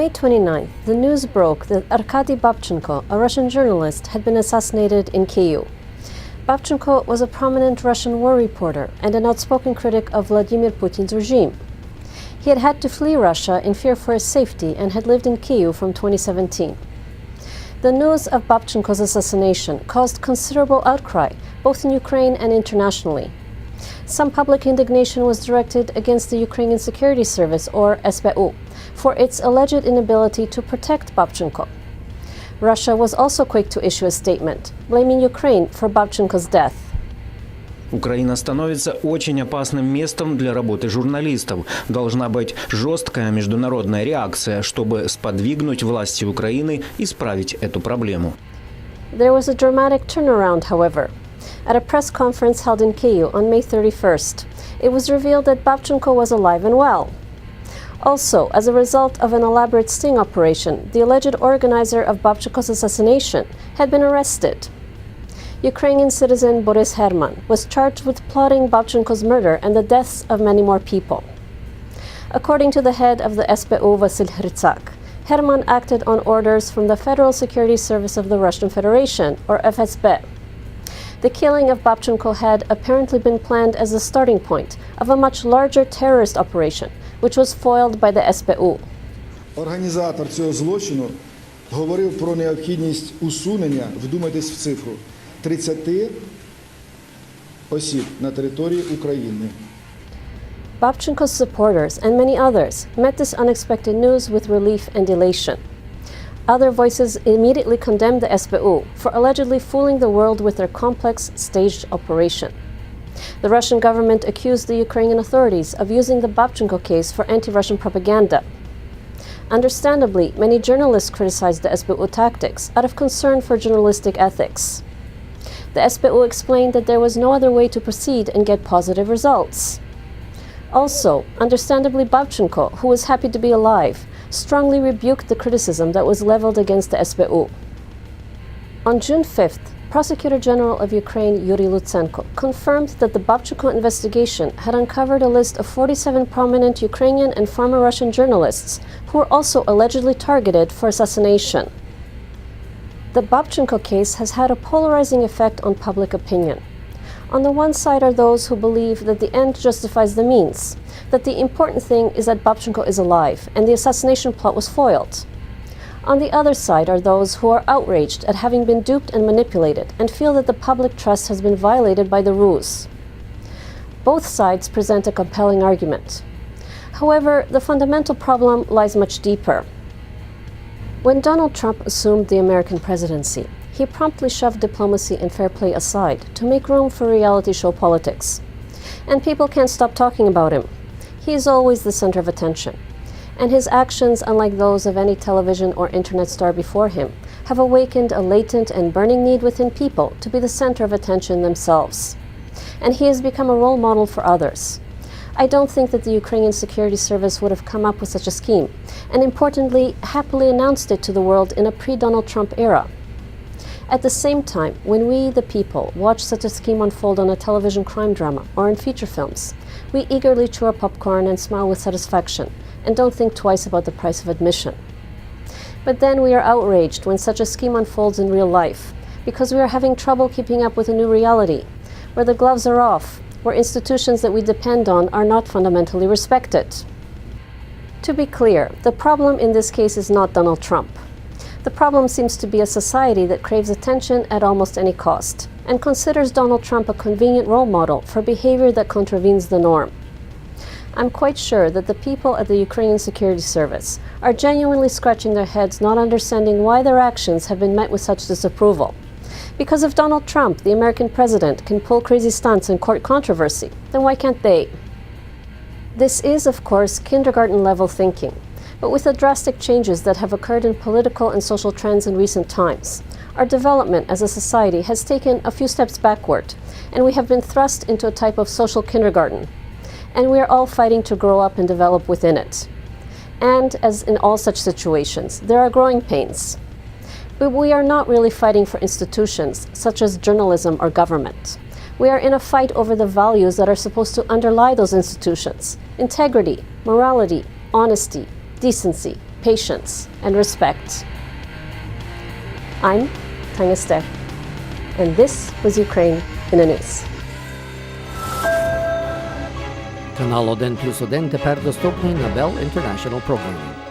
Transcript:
May 29th, the news broke that Arkady Babchenko, a Russian journalist, had been assassinated in Kyiv. Babchenko was a prominent Russian war reporter and an outspoken critic of Vladimir Putin's regime. He had to flee Russia in fear for his safety and had lived in Kyiv from 2017. The news of Babchenko's assassination caused considerable outcry, both in Ukraine and internationally. Some public indignation was directed against the Ukrainian Security Service, or SBU, for its alleged inability to protect Babchenko. Russia was also quick to issue a statement, blaming Ukraine for Babchenko's death. Украина становится очень опасным местом для работы журналистов. Должна быть жесткая международная реакция, чтобы сподвигнуть власти Украины исправить эту проблему. There was a dramatic turnaround, however. At a press conference held in Kyiv on May 31st, it was revealed that Babchenko was alive and well. Also, as a result of an elaborate sting operation, the alleged organizer of Babchenko's assassination had been arrested. Ukrainian citizen Boris Herman was charged with plotting Babchenko's murder and the deaths of many more people. According to the head of the SBU, Vasyl Hrytsak, Herman acted on orders from the Federal Security Service of the Russian Federation, or FSB. The killing of Babchenko had apparently been planned as the starting point of a much larger terrorist operation, which was foiled by the SBU. Організатор цього злочину говорив про необхідність усунення, вдумайтесь в цифру, 30 осіб на території України. Babchenko's supporters and many others met this unexpected news with relief and elation. Other voices immediately condemned the SBU for allegedly fooling the world with their complex, staged operation. The Russian government accused the Ukrainian authorities of using the Babchenko case for anti-Russian propaganda. Understandably, many journalists criticized the SBU tactics out of concern for journalistic ethics. The SBU explained that there was no other way to proceed and get positive results. Also, understandably, Babchenko, who was happy to be alive, strongly rebuked the criticism that was leveled against the SBU. On June 5th, Prosecutor General of Ukraine Yuri Lutsenko confirmed that the Babchenko investigation had uncovered a list of 47 prominent Ukrainian and former Russian journalists who were also allegedly targeted for assassination. The Babchenko case has had a polarizing effect on public opinion. On the one side are those who believe that the end justifies the means, that the important thing is that Babchenko is alive and the assassination plot was foiled. On the other side are those who are outraged at having been duped and manipulated and feel that the public trust has been violated by the ruse. Both sides present a compelling argument. However, the fundamental problem lies much deeper. When Donald Trump assumed the American presidency, he promptly shoved diplomacy and fair play aside to make room for reality show politics. And people can't stop talking about him. He is always the center of attention. And his actions, unlike those of any television or internet star before him, have awakened a latent and burning need within people to be the center of attention themselves. And he has become a role model for others. I don't think that the Ukrainian Security Service would have come up with such a scheme, and importantly, happily announced it to the world in a pre-Donald Trump era. At the same time, when we, the people, watch such a scheme unfold on a television crime drama or in feature films, we eagerly chew our popcorn and smile with satisfaction, and don't think twice about the price of admission. But then we are outraged when such a scheme unfolds in real life, because we are having trouble keeping up with a new reality, where the gloves are off, where institutions that we depend on are not fundamentally respected. To be clear, the problem in this case is not Donald Trump. The problem seems to be a society that craves attention at almost any cost, and considers Donald Trump a convenient role model for behavior that contravenes the norm. I'm quite sure that the people at the Ukrainian Security Service are genuinely scratching their heads, not understanding why their actions have been met with such disapproval. Because if Donald Trump, the American president, can pull crazy stunts in court controversy, then why can't they? This is, of course, kindergarten-level thinking, but with the drastic changes that have occurred in political and social trends in recent times, our development as a society has taken a few steps backward, and we have been thrust into a type of social kindergarten. And we are all fighting to grow up and develop within it. And, as in all such situations, there are growing pains. But we are not really fighting for institutions, such as journalism or government. We are in a fight over the values that are supposed to underlie those institutions: integrity, morality, honesty, decency, patience, and respect. I'm Tanya Ster, and this was Ukraine in the News. Канал 1+1 тепер доступний на Bell International Programming.